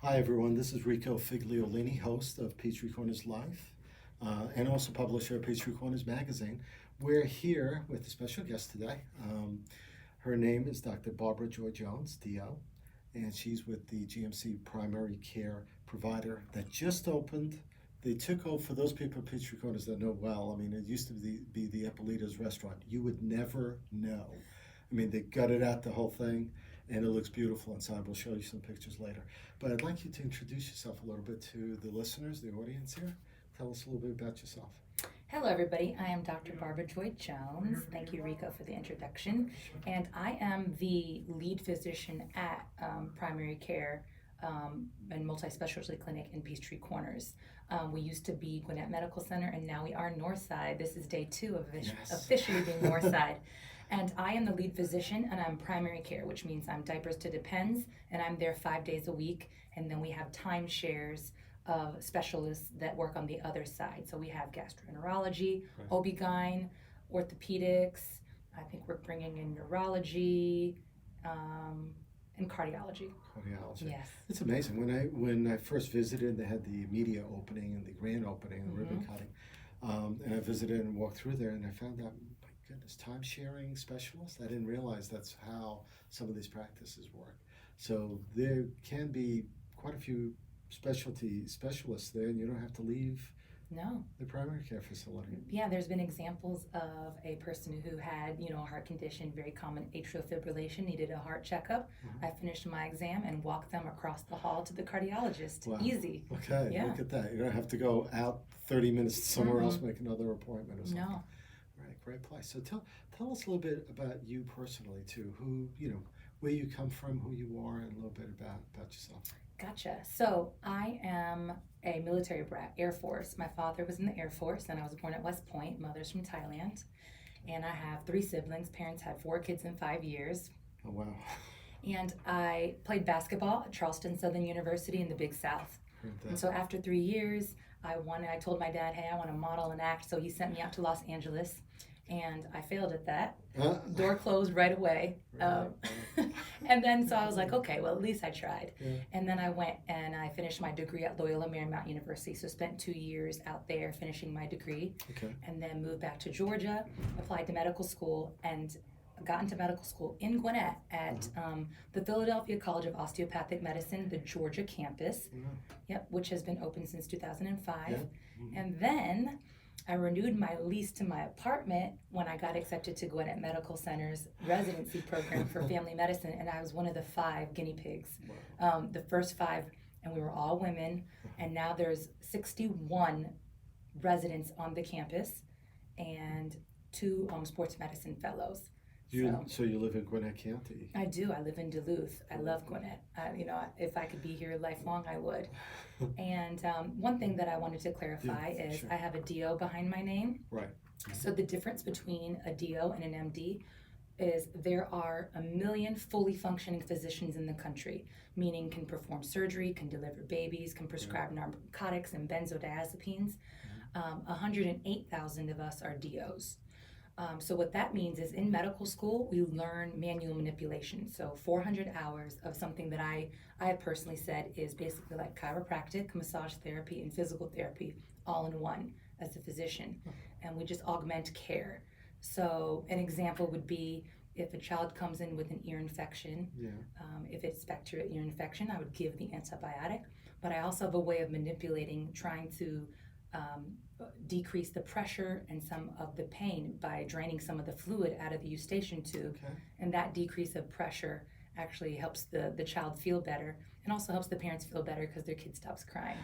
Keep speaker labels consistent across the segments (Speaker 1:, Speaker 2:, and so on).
Speaker 1: Hi everyone, this is Rico Figliolini, host of Peachtree Corners Life, and also publisher of Peachtree Corners magazine. We're here with a special guest today. Her name is Dr. Barbara Joy Jones, DO, and she's with the GMC primary care provider that just opened. They took over, for those people at Peachtree Corners that know well, I mean, it used to be the Eppolito's restaurant. You would never know. I mean, they gutted out the whole thing, and it looks beautiful inside. We'll show you some pictures later. But I'd like you to introduce yourself a little bit to the listeners, the audience here. Tell us a little bit about yourself.
Speaker 2: Hello, everybody. I am Dr. Barbara Joy Jones. Thank you, Rico, for the introduction. And I am the lead physician at primary care and multi-specialty clinic in Peachtree Corners. We used to be Gwinnett Medical Center, and now we are Northside. This is day 2 of officially being Northside. And I am the lead physician, and I'm primary care, which means I'm diapers to depends, and I'm there 5 days a week. And then we have timeshares of specialists that work on the other side. So we have gastroenterology,
Speaker 1: Right.
Speaker 2: OB-GYN, orthopedics. I think we're bringing in neurology and cardiology.
Speaker 1: Cardiology.
Speaker 2: Yes.
Speaker 1: It's amazing. When I first visited, they had the media opening and the grand opening, the ribbon cutting. And I visited and walked through there, and I found out, my goodness, time-sharing specialists. I didn't realize that's how some of these practices work. So there can be quite a few specialists there, and you don't have to leave
Speaker 2: No.
Speaker 1: the primary care facility.
Speaker 2: Yeah, there's been examples of a person who had, a heart condition, very common atrial fibrillation, needed a heart checkup. I finished my exam and walked them across the hall to the cardiologist.
Speaker 1: Wow.
Speaker 2: Easy.
Speaker 1: Okay,
Speaker 2: Yeah.
Speaker 1: Look at that. You don't have to go out 30 minutes somewhere else, make another appointment or something.
Speaker 2: No.
Speaker 1: Right, great place. So tell us a little bit about you personally too. Who, where you come from, who you are, and a little bit about yourself.
Speaker 2: Gotcha. So I am a military brat, Air Force. My father was in the Air Force, and I was born at West Point. Mother's from Thailand. And I have 3 siblings. Parents had 4 kids in 5 years.
Speaker 1: Oh, wow.
Speaker 2: And I played basketball at Charleston Southern University in the Big South. And so after 3 years, I told my dad, hey, I want to model and act. So he sent me out to Los Angeles. And I failed at that. Door closed right away.
Speaker 1: Right.
Speaker 2: And then so I was like, okay, well, at least I tried.
Speaker 1: Yeah.
Speaker 2: And then I went and I finished my degree at Loyola Marymount University. So spent 2 years out there finishing my degree.
Speaker 1: Okay.
Speaker 2: And then moved back to Georgia, applied to medical school, and got into medical school in Gwinnett at the Philadelphia College of Osteopathic Medicine, the Georgia campus. Yep, which has been open since 2005.
Speaker 1: Yeah.
Speaker 2: And then I renewed my lease to my apartment when I got accepted to Gwinnett Medical Center's residency program for family medicine, and I was one of the 5 guinea pigs.
Speaker 1: Wow.
Speaker 2: The first 5, and we were all women, and now there's 61 residents on the campus and 2 sports medicine fellows.
Speaker 1: So you live in Gwinnett County?
Speaker 2: I do. I live in Duluth. I love Gwinnett. If I could be here lifelong, I would. And one thing that I wanted to clarify is
Speaker 1: sure.
Speaker 2: I have a DO behind my name.
Speaker 1: Right.
Speaker 2: So the difference between a DO and an MD is there are 1 million fully functioning physicians in the country, meaning can perform surgery, can deliver babies, can prescribe narcotics and benzodiazepines. 108,000 of us are DOs. So what that means is in medical school, we learn manual manipulation. So 400 hours of something that I have personally said is basically like chiropractic, massage therapy, and physical therapy all in one as a physician. And we just augment care. So an example would be if a child comes in with an ear infection, if it's bacterial ear infection, I would give the antibiotic. But I also have a way of manipulating, trying to decrease the pressure and some of the pain by draining some of the fluid out of the eustachian tube.
Speaker 1: Okay.
Speaker 2: And that decrease of pressure actually helps the child feel better and also helps the parents feel better because their kid stops crying.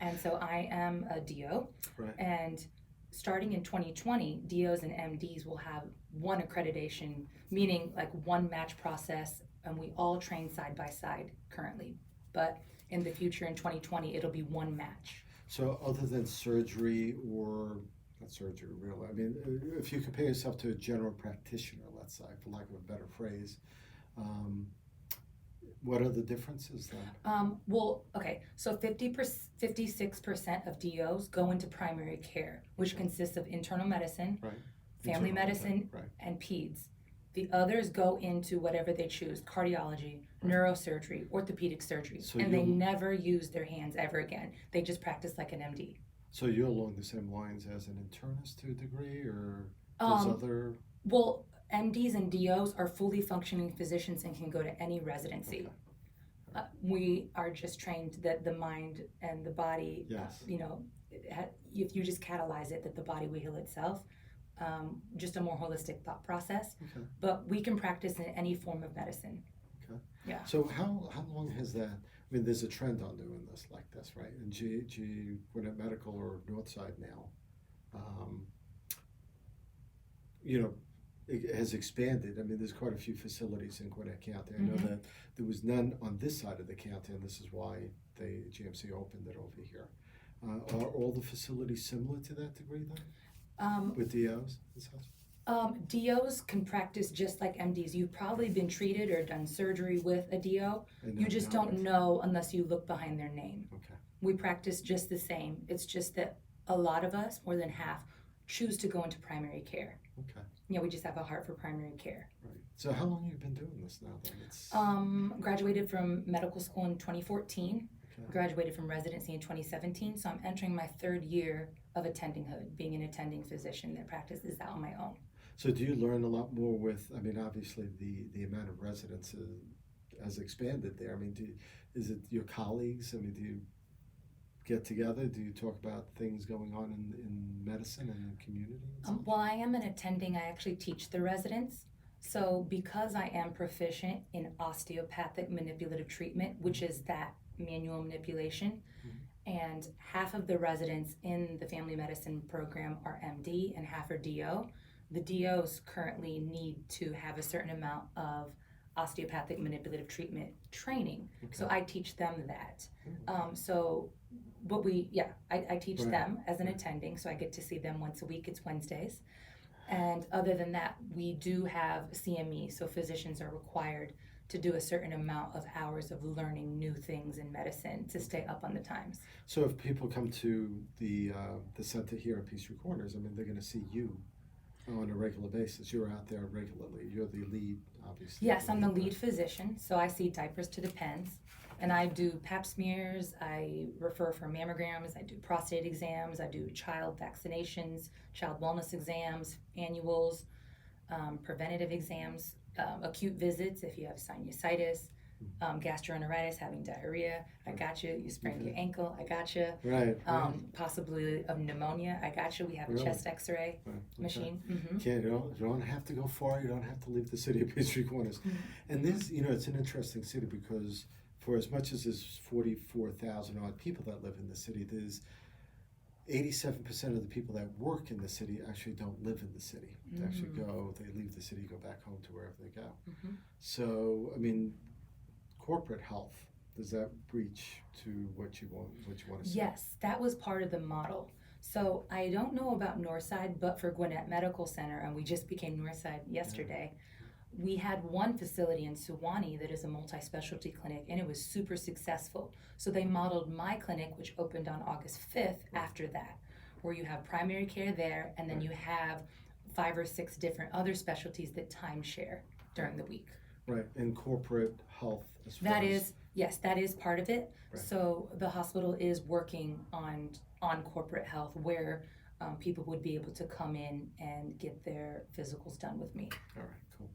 Speaker 2: And so I am a DO.
Speaker 1: Right.
Speaker 2: And starting in 2020, DOs and MDs will have one accreditation, meaning like one match process, and we all train side by side currently. But in the future, in 2020, it'll be one match.
Speaker 1: So other than surgery, or not surgery really, I mean, if you compare yourself to a general practitioner, let's say, for lack of a better phrase, what are the differences then?
Speaker 2: So 56% of DOs go into primary care, which consists of internal medicine,
Speaker 1: Right.
Speaker 2: family
Speaker 1: Internal
Speaker 2: medicine,
Speaker 1: right.
Speaker 2: and peds. The others go into whatever they choose, cardiology, neurosurgery, orthopedic surgery,
Speaker 1: So
Speaker 2: and they
Speaker 1: you'll-
Speaker 2: never use their hands ever again. They just practice like an MD.
Speaker 1: So you're along the same lines as an internist to a degree, or there's other?
Speaker 2: Well, MDs and DOs are fully functioning physicians and can go to any residency.
Speaker 1: Okay.
Speaker 2: We are just trained that the mind and the body,
Speaker 1: Yes.
Speaker 2: if you just catalyze it, that the body will heal itself. Just a more holistic thought process.
Speaker 1: Okay.
Speaker 2: But we can practice in any form of medicine.
Speaker 1: Okay.
Speaker 2: Yeah.
Speaker 1: So how long has that? I mean, there's a trend on doing this like this, right? And Gwinnett Medical or Northside now, it has expanded. I mean, there's quite a few facilities in Gwinnett County. I know
Speaker 2: Mhm.
Speaker 1: that there was none on this side of the county, and this is why the GMC opened it over here. Are all the facilities similar to that degree then, with DOs and such?
Speaker 2: DOs can practice just like MDs. You've probably been treated or done surgery with a DO.
Speaker 1: And
Speaker 2: You
Speaker 1: then
Speaker 2: just
Speaker 1: now
Speaker 2: don't
Speaker 1: with-
Speaker 2: know unless you look behind their name.
Speaker 1: Okay.
Speaker 2: We practice just the same. It's just that a lot of us, more than half, choose to go into primary care.
Speaker 1: Okay.
Speaker 2: We just have a heart for primary care.
Speaker 1: Right. So how long have you been doing this now then? It's
Speaker 2: Graduated from medical school in 2014.
Speaker 1: okay.
Speaker 2: Graduated from residency in 2017. So I'm entering my third year of attendinghood, being an attending physician that practices out on my own.
Speaker 1: So do you learn a lot more with, I mean, obviously the amount of residents has expanded there. I mean, is it your colleagues? I mean, do you get together? Do you talk about things going on in medicine and the community? And such?
Speaker 2: While I am an attending, I actually teach the residents. So because I am proficient in osteopathic manipulative treatment, which is that manual manipulation, and half of the residents in the family medicine program are MD and half are DO, the DOs currently need to have a certain amount of osteopathic manipulative treatment training.
Speaker 1: Okay.
Speaker 2: So I teach them that. I teach
Speaker 1: Right.
Speaker 2: them as an
Speaker 1: Right.
Speaker 2: attending, so I get to see them once a week. It's Wednesdays. And other than that, we do have CME, so physicians are required to do a certain amount of hours of learning new things in medicine to stay up on the times.
Speaker 1: So if people come to the center here at Peachtree Corners, I mean, they're going to see you on a regular basis. You're out there regularly. You're the lead, obviously.
Speaker 2: Yes, I'm the lead physician, so I see diapers to the pens, and I do pap smears, I refer for mammograms, I do prostate exams, I do child vaccinations, child wellness exams, annuals, preventative exams, acute visits if you have sinusitis, gastroenteritis, having diarrhea, I got you. You sprained your ankle, I got you.
Speaker 1: Right.
Speaker 2: Possibly of pneumonia, I got you. We have a
Speaker 1: Really?
Speaker 2: chest X-ray
Speaker 1: Right.
Speaker 2: machine.
Speaker 1: Okay, you don't have to go far. You don't have to leave the city of Peachtree Corners. And this, it's an interesting city because for as much as there's 44,000 odd people that live in the city, there's 87% of the people that work in the city actually don't live in the city. They actually they leave the city, go back home to wherever they go. So, I mean, corporate health, does that reach to what you want to see?
Speaker 2: Yes, that was part of the model. So I don't know about Northside, but for Gwinnett Medical Center, and we just became Northside yesterday, we had one facility in Suwannee that is a multi-specialty clinic, and it was super successful. So they modeled my clinic, which opened on August 5th after that, where you have primary care there, and then you have 5 or 6 different other specialties that timeshare during the week.
Speaker 1: Right, and corporate health as far
Speaker 2: That
Speaker 1: as...
Speaker 2: is, yes, that is part of it.
Speaker 1: Right.
Speaker 2: So the hospital is working on corporate health where people would be able to come in and get their physicals done with me.
Speaker 1: All right, cool.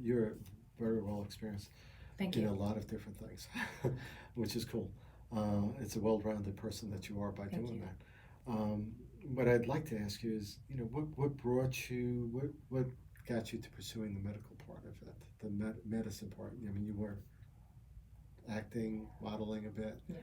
Speaker 1: You're very well experienced
Speaker 2: Thank
Speaker 1: in
Speaker 2: you.
Speaker 1: a lot of different things, which is cool. It's a well-rounded person that you are by
Speaker 2: Thank
Speaker 1: doing
Speaker 2: you.
Speaker 1: that. What I'd like to ask you is, what brought you, what got you to pursuing the medical part of it, the medicine part? I mean, you were acting, modeling a bit.
Speaker 2: Yes.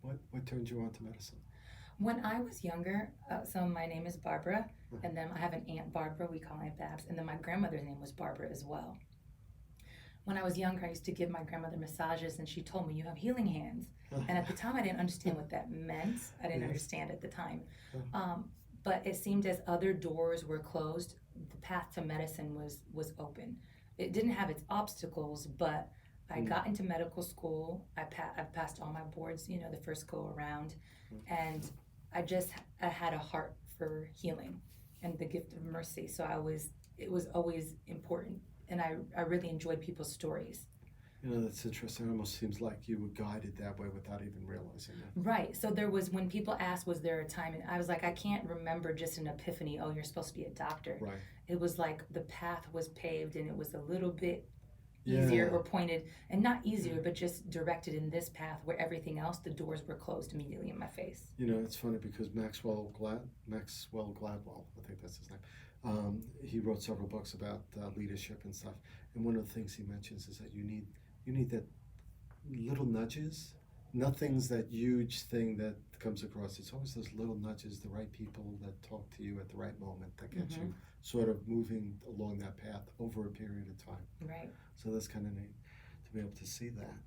Speaker 1: What turned you on to medicine?
Speaker 2: When I was younger, so my name is Barbara, and then I have an aunt Barbara, we call her Aunt Babs, and then my grandmother's name was Barbara as well. When I was younger, I used to give my grandmother massages, and she told me, "You have healing hands." And at the time, I didn't understand what that meant. I didn't
Speaker 1: Yes.
Speaker 2: understand at the time. But it seemed as other doors were closed, the path to medicine was open. It didn't have its obstacles, but I got into medical school. I passed all my boards, the first go around, and I had a heart for healing and the gift of mercy. So it was always important. And I really enjoyed people's stories.
Speaker 1: You know, that's interesting. It almost seems like you were guided that way without even realizing it.
Speaker 2: Right. So there was, when people asked, was there a time? And I was like, I can't remember just an epiphany. Oh, you're supposed to be a doctor.
Speaker 1: Right.
Speaker 2: It was like the path was paved and it was a little bit easier or pointed, and not easier, but just directed in this path where everything else, the doors were closed immediately in my face.
Speaker 1: You know, it's funny because Maxwell Gladwell, I think that's his name. He wrote several books about leadership and stuff. And one of the things he mentions is that you need that little nudges. Nothing's that huge thing that comes across. It's always those little nudges, the right people that talk to you at the right moment that get you sort of moving along that path over a period of time.
Speaker 2: Right.
Speaker 1: So that's kind of neat to be able to see that.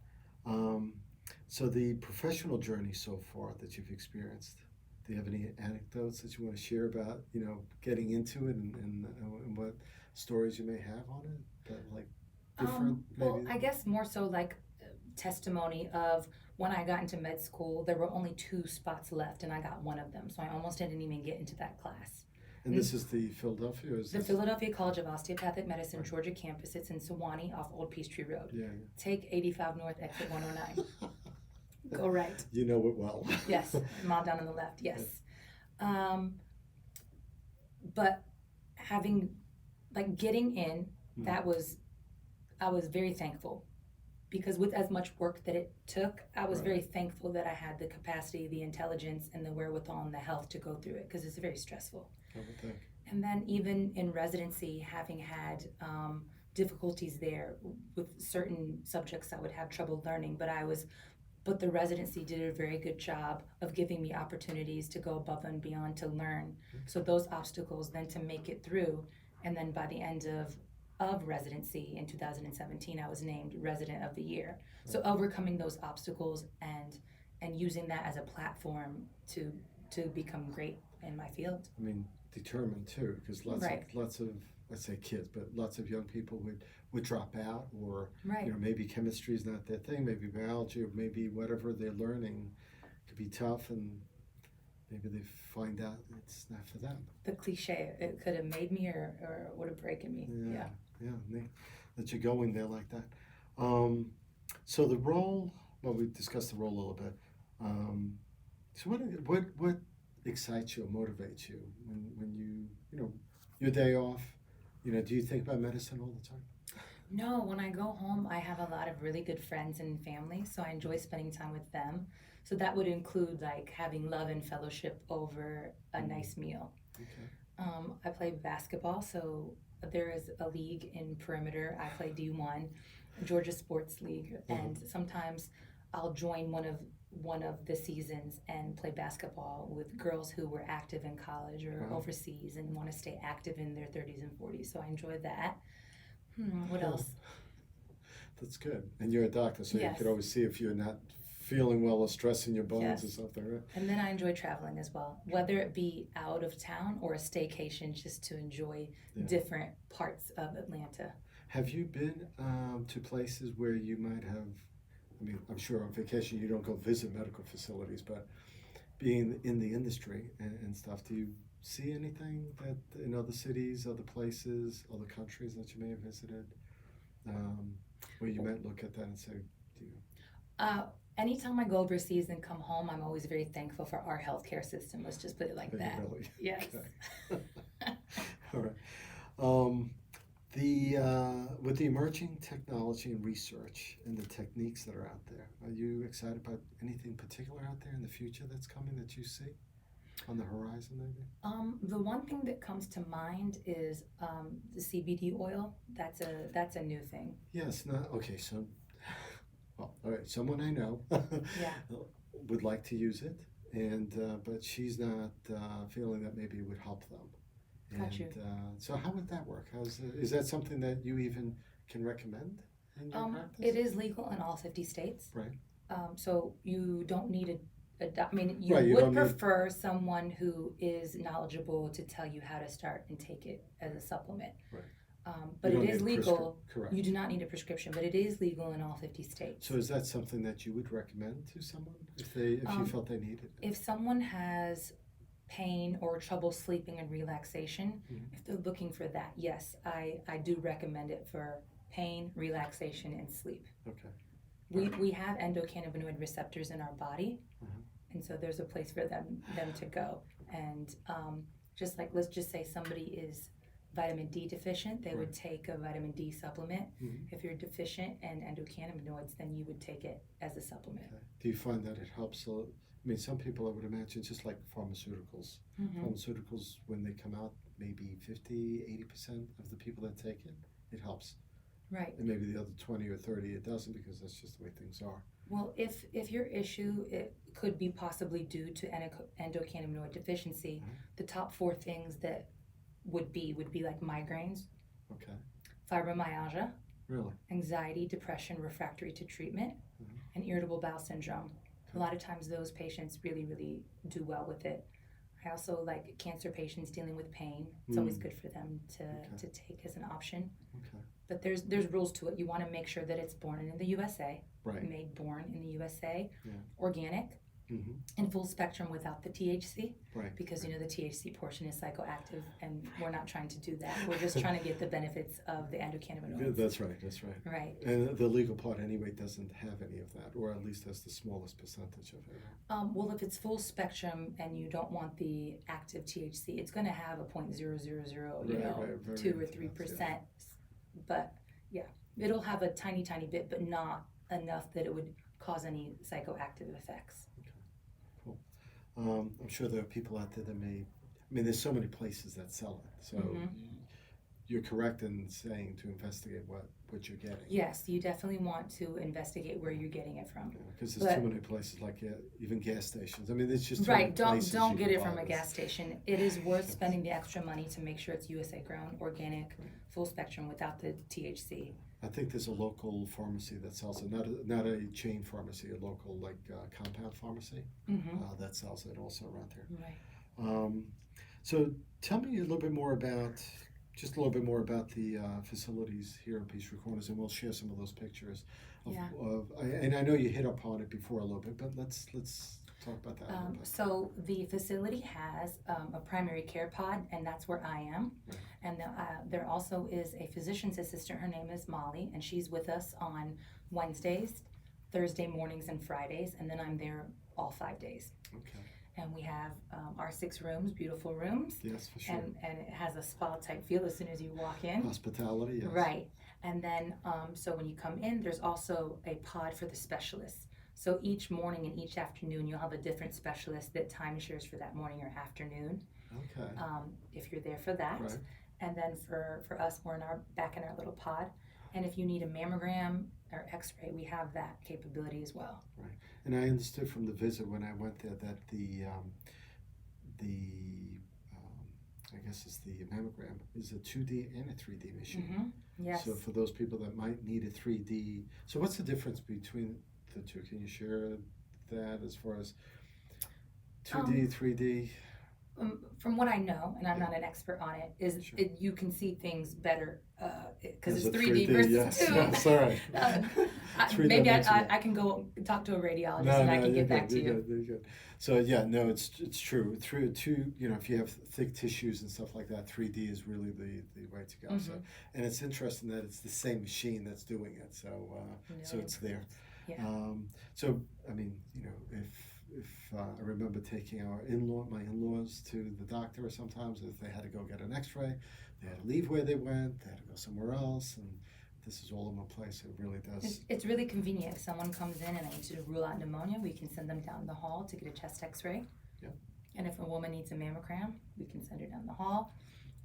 Speaker 1: So the professional journey so far that you've experienced, do you have any anecdotes that you want to share about, you know, getting into it and what stories you may have on it that like different?
Speaker 2: Well,
Speaker 1: maybe?
Speaker 2: I guess more so like testimony of when I got into med school, there were only 2 spots left and I got one of them. So I almost didn't even get into that class.
Speaker 1: And this is the Philadelphia? Or is
Speaker 2: The
Speaker 1: this?
Speaker 2: Philadelphia College of Osteopathic Medicine, Georgia campus. It's in Sewanee off Old Peachtree Road.
Speaker 1: Yeah.
Speaker 2: Take 85 North, exit 109. Go right.
Speaker 1: You know it well.
Speaker 2: Yes, mile down on the left, yes. But having, like getting in, I was very thankful. Because with as much work that it took, I was very thankful that I had the capacity, the intelligence, and the wherewithal and the health to go through it, because it's very stressful.
Speaker 1: I would think.
Speaker 2: And then even in residency, having had difficulties there with certain subjects I would have trouble learning, but the residency did a very good job of giving me opportunities to go above and beyond to learn. So those obstacles then to make it through, and then by the end of residency in 2017, I was named Resident of the Year. So overcoming those obstacles and using that as a platform to become great in my field.
Speaker 1: I mean, determined too, because lots of let's say kids, but lots of young people would drop out, or you know, maybe chemistry is not their thing, maybe biology, or maybe whatever they're learning could be tough, and maybe they find out it's not for them.
Speaker 2: The cliche, it could have made me or would have broken me.
Speaker 1: Yeah, that you're going there like that. So the role, well, we discussed the role a little bit. So what excites you or motivates you when you know, your day off, you know, do you think about medicine all the time?
Speaker 2: No, when I go home, I have a lot of really good friends and family, so I enjoy spending time with them. So that would include like having love and fellowship over a nice meal.
Speaker 1: Okay.
Speaker 2: I play basketball, so there is a league in Perimeter. I play D1, Georgia Sports League, and sometimes I'll join one of the seasons and play basketball with girls who were active in college or overseas and want to stay active in their 30s and 40s. So I enjoy that. What else?
Speaker 1: That's good. And you're a doctor, so you could always see if you're not feeling well or stressing your bones or something, right?
Speaker 2: And then I enjoy traveling as well, whether it be out of town or a staycation, just to enjoy different parts of Atlanta.
Speaker 1: Have you been to places where you might have, I mean, I'm sure on vacation you don't go visit medical facilities, but being in the industry and stuff, do you see anything that in other cities, other places, other countries that you may have visited, where you might look at that and say, do you?
Speaker 2: Anytime I go overseas and come home, I'm always very thankful for our healthcare system. Let's just put it like that.
Speaker 1: Really?
Speaker 2: Yes.
Speaker 1: Okay. All right. With the emerging technology and research and the techniques that are out there, are you excited about anything particular out there in the future that's coming that you see on the horizon, maybe?
Speaker 2: The one thing that comes to mind is the CBD oil. That's a new thing.
Speaker 1: Yes. Okay. So, well, all right. Someone I know would like to use it, and but she's not feeling that maybe it would help them.
Speaker 2: Got you.
Speaker 1: So how would that work? Is that something that you even can recommend in your practice?
Speaker 2: It is legal in all 50 states.
Speaker 1: Right.
Speaker 2: So you don't need I mean,
Speaker 1: you
Speaker 2: would prefer someone who is knowledgeable to tell you how to start and take it as a supplement.
Speaker 1: Right.
Speaker 2: But it is legal.
Speaker 1: Correct.
Speaker 2: You do not need a prescription, but it is legal in all 50 states.
Speaker 1: So is that something that you would recommend to someone if you felt they needed it?
Speaker 2: If someone has pain or trouble sleeping and relaxation, if they're looking for that, yes, I do recommend it for pain, relaxation, and sleep.
Speaker 1: Okay.
Speaker 2: We have endocannabinoid receptors in our body, and so there's a place for them to go. And just like, let's just say somebody is vitamin D deficient, they would take a vitamin D supplement. If you're deficient in endocannabinoids, then you would take it as a supplement.
Speaker 1: Okay. Do you find that it helps? I mean, some people, I would imagine, just like pharmaceuticals. Pharmaceuticals, when they come out, maybe 50-80% of the people that take it, it helps.
Speaker 2: Right.
Speaker 1: And maybe the other 20 or 30, it doesn't, because that's just the way things are.
Speaker 2: Well, if your issue, it could be possibly due to endocannabinoid deficiency, the top 4 things that would be like migraines,
Speaker 1: Okay.
Speaker 2: fibromyalgia,
Speaker 1: Really?
Speaker 2: anxiety, depression, refractory to treatment, and irritable bowel syndrome. A lot of times those patients really, really do well with it. I also like cancer patients dealing with pain. It's always good for them to take as an option.
Speaker 1: Okay.
Speaker 2: But there's rules to it. You want to make sure that it's born in the USA, born in the USA, organic, and full spectrum without the THC.
Speaker 1: Right.
Speaker 2: Because you know the THC portion is psychoactive, and we're not trying to do that. We're just trying to get the benefits of the endocannabinoids.
Speaker 1: That's right. That's right.
Speaker 2: Right.
Speaker 1: And the legal part anyway doesn't have any of that, or at least has the smallest percentage of it.
Speaker 2: Well, if it's full spectrum and you don't want the active THC, it's going to have a 0.000, 2 or 3%. But yeah, it'll have a tiny bit, but not enough that it would cause any psychoactive effects.
Speaker 1: I'm sure there are people out there that there's so many places that sell it. So you're correct in saying to investigate what you're getting.
Speaker 2: Yes, you definitely want to investigate where you're getting it from.
Speaker 1: Because there's too many places, like even gas stations. I mean, it's just
Speaker 2: right. Don't get it from a gas station. It is worth spending the extra money to make sure it's USA grown, organic, full spectrum without the THC.
Speaker 1: I think there's a local pharmacy that sells it, not a chain pharmacy, a local compound pharmacy that sells it also around here.
Speaker 2: Right.
Speaker 1: So tell me a little bit more about the facilities here in Peachtree Corners, and we'll share some of those pictures. And I know you hit upon it before a little bit, but let's talk about that a little bit.
Speaker 2: So the facility has a primary care pod, and that's where I am. Right. And there also is a physician's assistant. Her name is Molly, and she's with us on Wednesdays, Thursday mornings, and Fridays, and then I'm there all 5 days.
Speaker 1: Okay.
Speaker 2: And we have our 6 rooms, beautiful rooms.
Speaker 1: Yes, for sure.
Speaker 2: And it has a spa type feel as soon as you walk in.
Speaker 1: Hospitality, yes.
Speaker 2: Right. And then, so when you come in, there's also a pod for the specialists. So each morning and each afternoon, you'll have a different specialist that timeshares for that morning or afternoon.
Speaker 1: Okay.
Speaker 2: If you're there for that.
Speaker 1: Right.
Speaker 2: And then for us, we're back in our little pod. And if you need a mammogram or x-ray, we have that capability as well.
Speaker 1: Right. And I understood from the visit when I went there that I guess it's the mammogram is a 2D and a 3D machine.
Speaker 2: Yes.
Speaker 1: So for those people that might need a 3D, so what's the difference between the two? Can you share that as far as 2D, 3D?
Speaker 2: From what I know, and I'm not an expert on it, is you can see things better because it's 3D versus 2.
Speaker 1: Yes, all right.
Speaker 2: Maybe I can go talk to a radiologist and I can get back to you.
Speaker 1: You're good. So it's true. Through 2, if you have thick tissues and stuff like that, 3D is really the way to go. So, and it's interesting that it's the same machine that's doing it. So so it's there.
Speaker 2: Yeah.
Speaker 1: So I mean, if I remember taking my in-laws to the doctor, sometimes if they had to go get an x-ray, they had to leave where they went, they had to go somewhere else, and this is all in one place. It really does.
Speaker 2: It's really convenient. If someone comes in and I need to rule out pneumonia, we can send them down the hall to get a chest x-ray.
Speaker 1: Yep.
Speaker 2: And if a woman needs a mammogram, we can send her down the hall.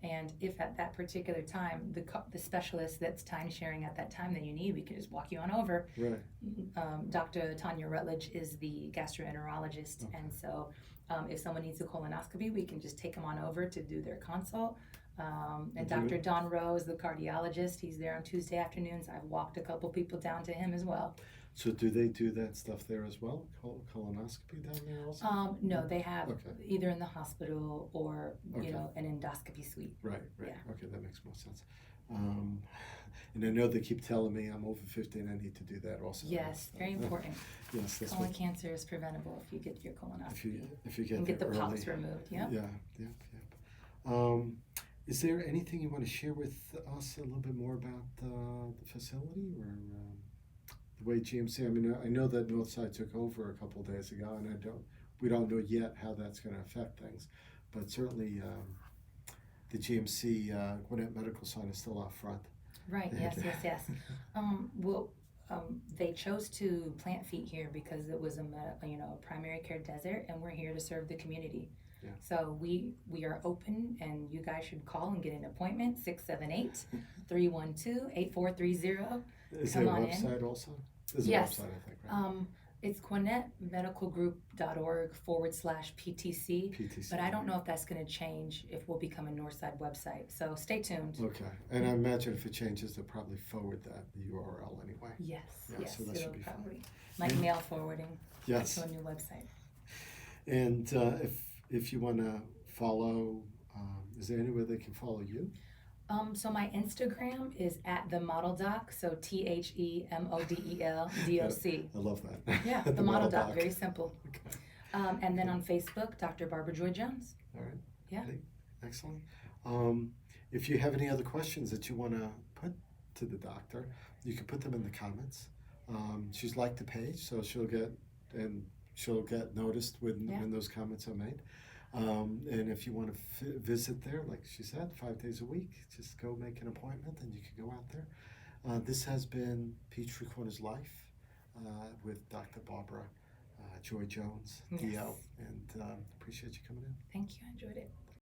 Speaker 2: And if at that particular time, the specialist that's time sharing at that time that you need, we can just walk you on over.
Speaker 1: Right.
Speaker 2: Dr. Tanya Rutledge is the gastroenterologist. And so if someone needs a colonoscopy, we can just take them on over to do their consult. And Dr. Don Rowe is the cardiologist. He's there on Tuesday afternoons. I've walked a couple people down to him as well.
Speaker 1: So do they do that stuff there as well? Colonoscopy down there also?
Speaker 2: No, they have either in the hospital or an endoscopy suite.
Speaker 1: Right.
Speaker 2: Yeah.
Speaker 1: Okay, that makes more sense. Um, and I know they keep telling me I'm over 50 and I need to do that also.
Speaker 2: Yes, very important.
Speaker 1: Yes, that's
Speaker 2: Colon
Speaker 1: what.
Speaker 2: cancer is preventable if you get your colonoscopy.
Speaker 1: If you get
Speaker 2: And get the
Speaker 1: there early.
Speaker 2: polyps removed, yeah.
Speaker 1: Yeah, yeah, yeah. Is there anything you want to share with us a little bit more about the facility or the way GMC? I mean, I know that Northside took over a couple of days ago, and we don't know yet how that's going to affect things, but certainly the GMC Gwinnett Medical Sign is still out front.
Speaker 2: Right, yes. Well, they chose to plant feet here because it was a primary care desert, and we're here to serve the community.
Speaker 1: Yeah.
Speaker 2: So we are open, and you guys should call and get an appointment, 678-312-8430.
Speaker 1: Is
Speaker 2: Come
Speaker 1: there a
Speaker 2: on
Speaker 1: website
Speaker 2: in.
Speaker 1: also? There's
Speaker 2: Yes.
Speaker 1: a website, I think, right?
Speaker 2: It's GwinnettMedicalGroup.org/PTC.
Speaker 1: PTC.
Speaker 2: But I don't know if that's going to change if we'll become a Northside website. So stay tuned.
Speaker 1: Okay. And I imagine if it changes, they'll probably forward the URL anyway.
Speaker 2: Yes,
Speaker 1: Yeah, so that should be fine.
Speaker 2: probably. Like mail forwarding
Speaker 1: Yes.
Speaker 2: to a new website.
Speaker 1: And if you want to follow, is there any way they can follow you?
Speaker 2: So my Instagram is @themodel.doc, so TheModelDoc.
Speaker 1: I love that.
Speaker 2: Yeah,
Speaker 1: The
Speaker 2: the model doc,
Speaker 1: doc.
Speaker 2: very simple.
Speaker 1: Okay.
Speaker 2: And then on Facebook, Dr. Barbara Joy Jones.
Speaker 1: All right.
Speaker 2: Yeah.
Speaker 1: Great. Excellent. If you have any other questions that you want to put to the doctor, you can put them in the comments. She's liked the page, so she'll get noticed when those comments are made. And if you want to visit there, like she said, 5 days a week, just go make an appointment and you can go out there. This has been Peachtree Corners Life with Dr. Barbara Joy Jones,
Speaker 2: Yes.
Speaker 1: DO, and appreciate you coming in.
Speaker 2: Thank you, I enjoyed it.